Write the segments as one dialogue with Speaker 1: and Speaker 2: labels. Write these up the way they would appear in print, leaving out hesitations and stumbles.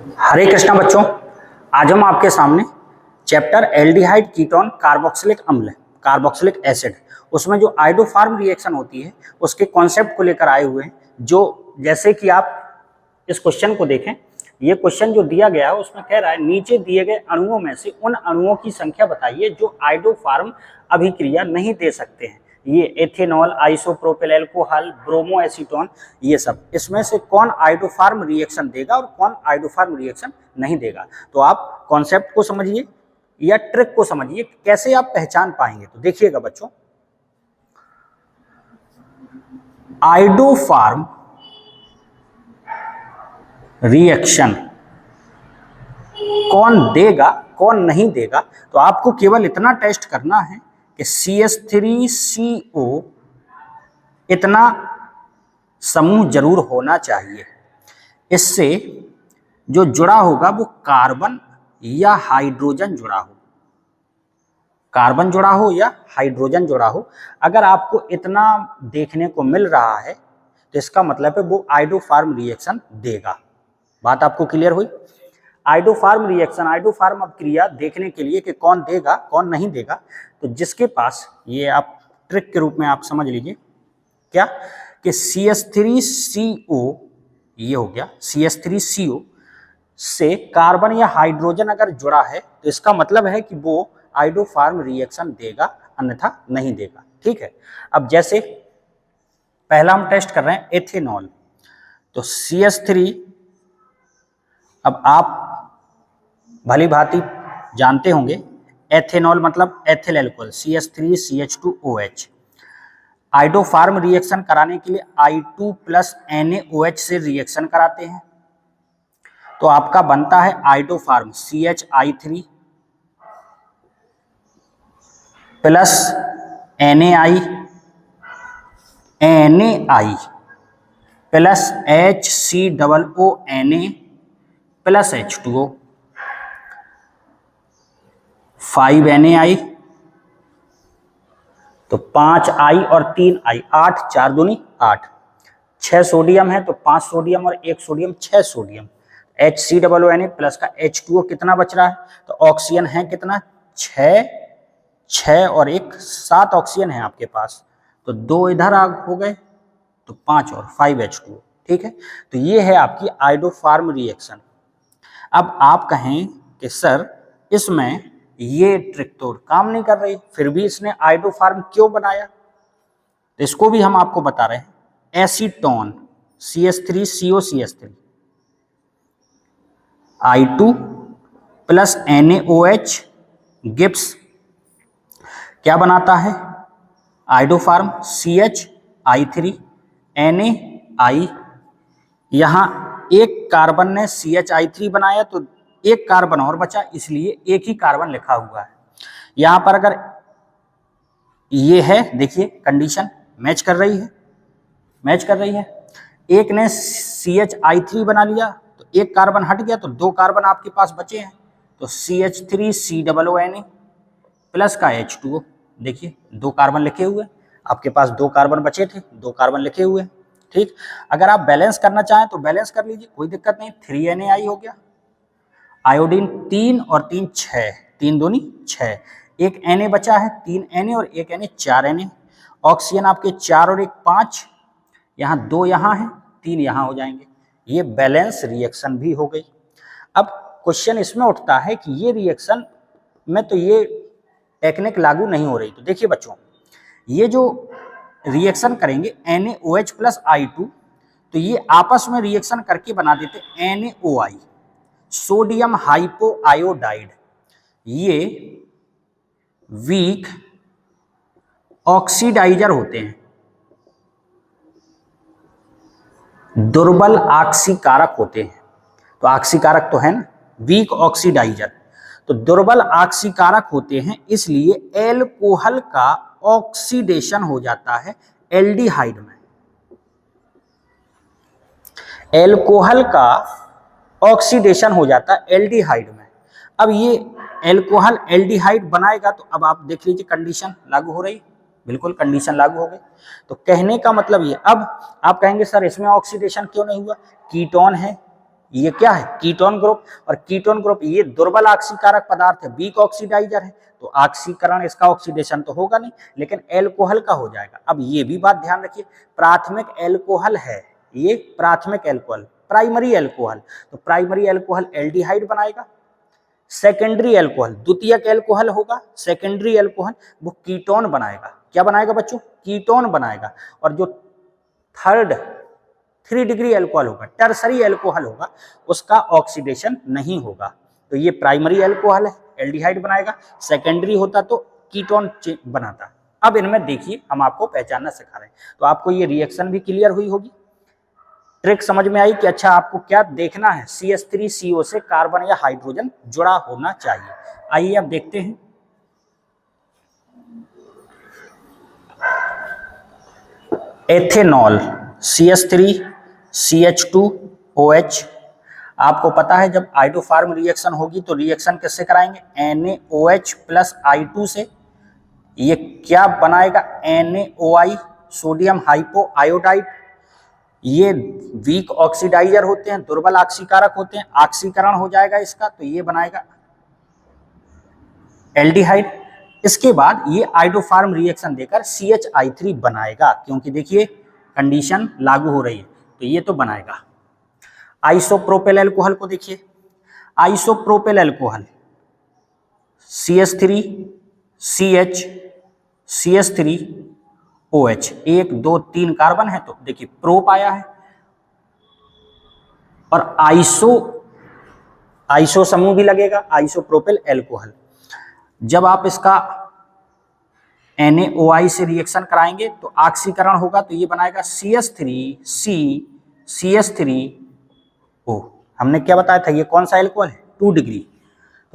Speaker 1: हरे कृष्णा बच्चों, आज हम आपके सामने चैप्टर एल्डिहाइड कीटोन कार्बोक्सिलिक अम्ल कार्बोक्सिलिक एसिड उसमें जो आइडोफार्म रिएक्शन होती है उसके कॉन्सेप्ट को लेकर आए हुए हैं। जो जैसे कि आप इस क्वेश्चन को देखें, ये क्वेश्चन जो दिया गया है उसमें कह रहा है नीचे दिए गए अणुओं में से उन अणुओं की संख्या बताइए जो आइडोफार्म अभिक्रिया नहीं दे सकते हैं। ये ethanol, isopropyl alcohol, bromo acetone, ये सब इसमें से कौन आइडोफार्म रिएक्शन देगा और कौन आइडोफार्म रिएक्शन नहीं देगा। तो आप कॉन्सेप्ट को समझिए या ट्रिक को समझिए, कैसे आप पहचान पाएंगे। तो देखिएगा बच्चों, आइडोफार्म रिएक्शन कौन देगा कौन नहीं देगा, तो आपको केवल इतना टेस्ट करना है कि CH3CO इतना समूह जरूर होना चाहिए। इससे जो जुड़ा होगा वो कार्बन या हाइड्रोजन जुड़ा हो, कार्बन जुड़ा हो या हाइड्रोजन जुड़ा हो। अगर आपको इतना देखने को मिल रहा है तो इसका मतलब है वो आइडोफार्म रिएक्शन देगा। बात आपको क्लियर हुई। आइडोफार्म रिएक्शन, आइडोफार्म अभिक्रिया देखने के लिए कि कौन देगा कौन नहीं देगा, तो जिसके पास, ये आप ट्रिक के रूप में आप समझ लीजिए क्या, कि CH3CO ये हो गया, CH3CO से कार्बन या हाइड्रोजन अगर जुड़ा है तो इसका मतलब है कि वो आइडोफार्म रिएक्शन देगा, अन्यथा नहीं देगा। ठीक है। अब जैसे पहला हम टेस्ट कर रहे हैं एथेनॉल, तो CH3, अब आप भली भांति जानते होंगे एथेनॉल मतलब ethyl alcohol, CH3CH2OH। Iodoform reaction कराने के लिए I2+NaOH से रिएक्शन कराते हैं, तो आपका बनता है iodoform CHI3 plus NaI plus HCOONA plus H2O, 5NaI, तो 5I और 3I, 8, 4 दूनी 8, 6 सोडियम है तो 5 सोडियम और 1 सोडियम, 6 सोडियम। HCOONA प्लस का H2O कितना बच रहा है, तो ऑक्सीजन है कितना, 6 और 1 7 ऑक्सीजन है आपके पास, तो 2 इधर हो गए तो 5 और 5 H2O। ठीक है। तो ये है आपकी आइडोफार्म रिएक्शन। अब आप कहें कि सर इसमें ये ट्रिक तो काम नहीं कर रही, फिर भी इसने आइडोफार्म क्यों बनाया, तो इसको भी हम आपको बता रहे हैं। Acetone CH3COCH3 I2 plus NaOH Gibbs क्या बनाता है, आइडोफार्म CHI3 NaI, यहां एक कार्बन ने CHI3 बनाया तो एक कार्बन और बचा, इसलिए एक ही कार्बन लिखा हुआ है। यहां पर अगर ये है, देखिए कंडीशन मैच कर रही है, एक ने CHI3 बना लिया तो एक कार्बन हट गया, तो 2 कार्बन आपके पास बचे हैं, तो CH3COONA प्लस का H2O। देखिए 2 कार्बन लिखे हुए, आपके पास 2 कार्बन बचे थे, 2 कार्बन लिखे हुए। ठीक। अगर आप बैलेंस करना चाहें तो बैलेंस कर लीजिए, कोई दिक्कत नहीं। 3NaI हो गया, आयोडीन 3 और 3 6, 3 दूनी 6, एक Na बचा है, 3 Na और 1 Na, 4 Na। ऑक्सीजन आपके 4 और 1 5, यहाँ 2 यहाँ है, 3 यहाँ हो जाएंगे। ये बैलेंस रिएक्शन भी हो गई। अब क्वेश्चन इसमें उठता है कि ये रिएक्शन में तो ये टेक्निक लागू नहीं हो रही। तो देखिए बच्चों, ये जो रिएक्शन करेंगे NaOH प्लस I2, तो ये आपस में रिएक्शन करके बना देते NaOI, सोडियम हाइपोआयोडाइड। ये वीक ऑक्सीडाइजर होते हैं, दुर्बल ऑक्सीकारक होते हैं। तो ऑक्सीकारक तो है ना, वीक ऑक्सीडाइजर, तो दुर्बल ऑक्सीकारक होते हैं, इसलिए एल्कोहल का ऑक्सीडेशन हो जाता है एल्डिहाइड में। एल्कोहल का ऑक्सीडेशन हो जाता है एल्डिहाइड में। अब ये एल्कोहल एल्डिहाइड बनाएगा, तो अब आप देख लीजिए कंडीशन लागू हो रही, बिल्कुल कंडीशन लागू हो गई। तो कहने का मतलब ये, अब आप कहेंगे सर इसमें ऑक्सीडेशन क्यों नहीं हुआ, कीटोन है, ये क्या है? Ketone group. और कीटोन ग्रुप ये दुर्बल ऑक्सीकारक पदार्थ है, वीक ऑक्सीडाइजर है, तो ऑक्सीकरण इसका ऑक्सीडेशन तो होगा नहीं, लेकिन एल्कोहल का हो जाएगा। अब ये भी बात ध्यान रखिए, प्राथमिक एल्कोहल है, ये प्राथमिक एल्कोहल, प्राइमरी एल्कोहल, तो प्राइमरी एल्कोहल एल्डिहाइड बनाएगा। सेकेंडरी एल्कोहल, द्वितीयक एल्कोहल होगा, सेकेंडरी एल्कोहल वो कीटोन बनाएगा। क्या बनाएगा बच्चों? कीटोन बनाएगा। और जो थर्ड 3 डिग्री एल्कोहल होगा, टर्सरी एल्कोहल होगा, उसका ऑक्सीडेशन नहीं होगा। तो ये प्राइमरी एल्कोहल है, एल्डिहाइड बनाएगा, सेकेंडरी होता तो कीटोन बनाता। अब इनमें देखिए हम आपको पहचानना सिखा रहे हैं, तो आपको ये रिएक्शन भी क्लियर हुई होगी, ट्रिक समझ में आई कि अच्छा आपको क्या देखना है, CH3CO से कार्बन या हाइड्रोजन जुड़ा होना चाहिए। आइए अब देखते हैं। एथेनॉल CH3CH2OH, आपको पता है जब आइडोफार्म रिएक्शन होगी तो रिएक्शन किससे कराएंगे? NaOH प्लस I2 से। ये क्या बनाएगा? NaOI, sodium hypo iodide. ये वीक ऑक्सीडाइजर होते हैं, दुर्बल ऑक्सीकारक होते हैं, ऑक्सीकरण हो जाएगा इसका, तो ये बनाएगा एल्डिहाइड। इसके बाद ये आइडोफार्म रिएक्शन देकर CHI3 बनाएगा, क्योंकि देखिए कंडीशन लागू हो रही है, तो ये तो बनाएगा। आइसोप्रोपेल अल्कोहल को देखिए, आइसोप्रोपेल अल्कोहल CH3CH CH3OH, 1 2 3 कार्बन है, तो देखिए प्रोप आया है। और आइसो समूह भी लगेगा, आइसोप्रोपेल अल्कोहल। जब आप इसका NaOI से रिएक्शन कराएंगे तो ऑक्सीकरण होगा, तो ये बनाएगा CH3CH3O। हमने क्या बताया था, ये कौन सा एल्कोहल है? 2 डिग्री।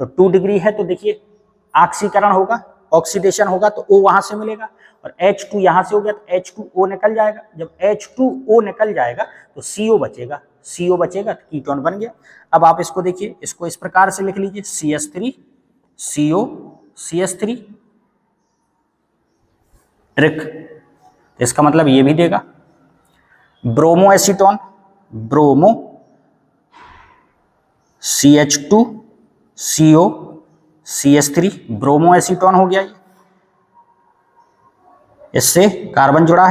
Speaker 1: तो 2 डिग्री है, तो देखिए ऑक्सीकरण होगा, ऑक्सीडेशन होगा, तो O वहां से मिलेगा, और H2 यहां से हो गया तो H2O निकल जाएगा। जब H2O निकल जाएगा तो CO बचेगा, CO बचेगा तो कीटोन बन गया। अब आप इसको देखिए, इसको इस प्रकार से लिख लीजिए, CH3CO CH3, ट्रिक, इसका मतलब ये भी देगा। Bromo acetone, bromo CH2CO CH3, bromo acetone हो गया। इससे कार्बन जुड़ा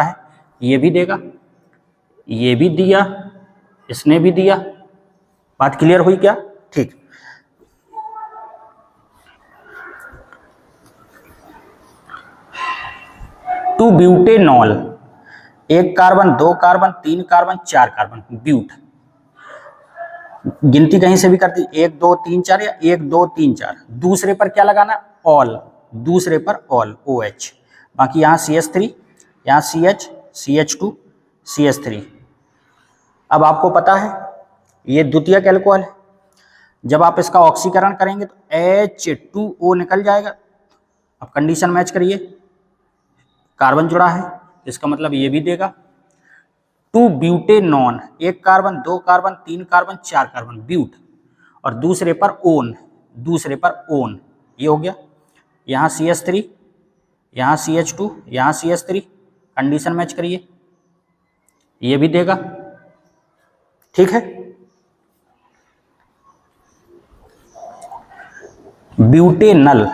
Speaker 1: है, ये भी देगा, ये भी दिया, इसने भी दिया। बात क्लियर हुई क्या? ठीक। Two butanol, 1 carbon 2 carbon 3 carbon 4 carbon, but. गिनती कहीं से भी करती, 1 2 3 4 या 1 2 3 4। दूसरे पर क्या लगाना? ऑल, दूसरे पर ऑल OH। बाकी यहाँ CH3, यहाँ CH, CH2, CH3। अब आपको पता है ये द्वितीयक एल्कोहल है, जब आप इसका ऑक्सीकरण करेंगे तो H2O निकल जाएगा। अब कंडीशन मैच करिए, कार्बन जुड़ा है, इसका मतलब ये भी देगा। 2 butanone, 1 carbon 2 carbon 3 carbon 4 carbon, but. और दूसरे पर ओन, दूसरे पर ओन, ये हो गया। यहाँ CH3, यहाँ CH2, यहाँ CH3, कंडीशन मैच करिए, ये भी देगा। ठीक है। ब्यूटेनल,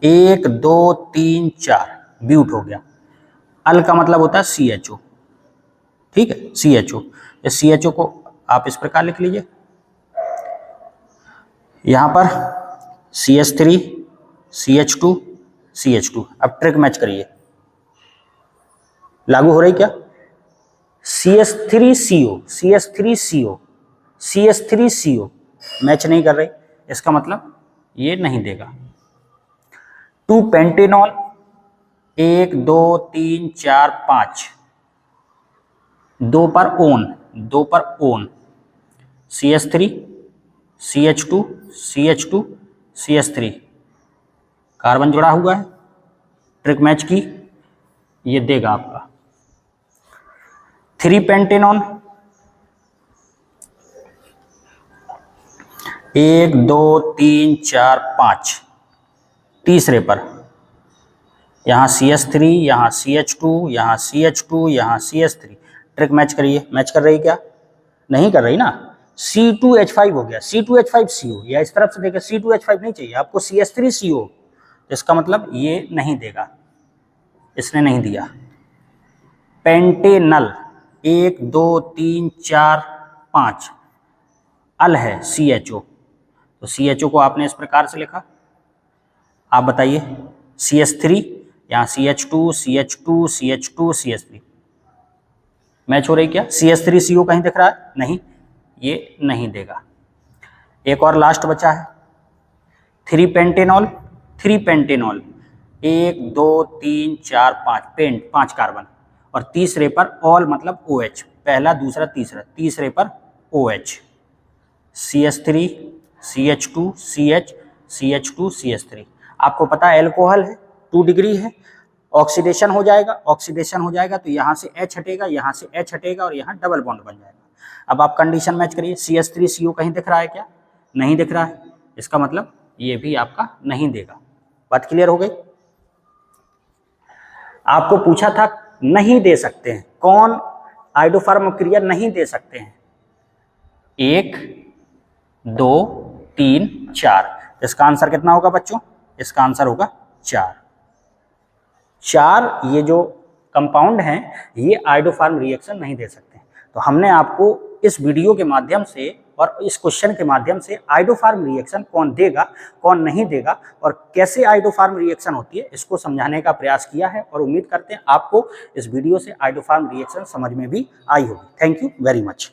Speaker 1: 1 2 3 4, ब्यूट हो गया। अल का मतलब होता है CHO, ठीक है, CHO। इस CHO को आप इस प्रकार लिख लीजिए, यहां पर CH3 CH2 CH2। अब ट्रिक मैच करिए, लागू हो रही क्या? CH3CO CH3CO CH3CO मैच नहीं कर रही, इसका मतलब ये नहीं देगा। 2 पेंटेनॉल, 1 2 3 4 5, 2 पर ओन, 2 पर own, CH3 CH2 CH2 CH3, carbon जुड़ा हुआ है, ट्रिक मैच की, ये देगा आपका। 3 पेंटेनॉन, 1 2 3 4 5, तीसरे पर यहाँ CH3, यहाँ CH2, यहाँ CH2, यहाँ CH3, ट्रिक मैच करिए। मैच कर रही क्या? नहीं कर रही ना, C2H5 हो गया, C2H5CO, या इस तरफ से देखें C2H5 नहीं चाहिए आपको, CH3CO, इसका मतलब ये नहीं देगा, इसने नहीं दिया। पेंटेनल 1 2 3 4 5 अल है CHO, तो CHO को आपने इस प्रकार से लिखा। आप बताइए CH3, यहाँ CH2 CH2 CH2 CH3 match हो रही क्या? CH3CO कहीं दिख रहा है? नहीं, ये नहीं देगा। एक और लास्ट बचा है 3 पेंटेनॉल, 3 पेंटेनॉल 1 2 3 4 5 पेंट 5 कार्बन, और तीसरे पर ऑल मतलब OH, पहला दूसरा तीसरा, तीसरे पर OH, CH3 CH2 CH CH2 CH3। आपको पता है एल्कोहल है, 2 डिग्री है, ऑक्सीडेशन हो जाएगा, ऑक्सीडेशन हो जाएगा तो यहाँ से H हटेगा, यहाँ से H हटेगा और यहाँ डबल बॉन्ड बन जाएगा। अब आप कंडीशन मैच करिए, CH3CO कहीं दिख रहा है क्या? नहीं दिख रहा है, इसका मतलब ये भी आपका नहीं देगा। बात क्लियर हो गई? आपको पूछा था नहीं दे सकते हैं, कौन आइडोफार्म क्रिया नहीं दे सकते हैं? 1 2 3 4, इसका आंसर कितना होगा बच्चों? इसका आंसर होगा 4। 4 ये जो कंपाउंड हैं ये आइडोफार्म रिएक्शन नहीं दे सकते। तो हमने आपको इस वीडियो के माध्यम से और इस क्वेश्चन के माध्यम से आइडोफार्म रिएक्शन कौन देगा कौन नहीं देगा और कैसे आइडोफार्म रिएक्शन होती है इसको समझाने का प्रयास किया है, और उम्मीद करते हैं आपको इस वीडियो से आइडोफार्म रिएक्शन समझ में भी आई होगी। Thank you very much.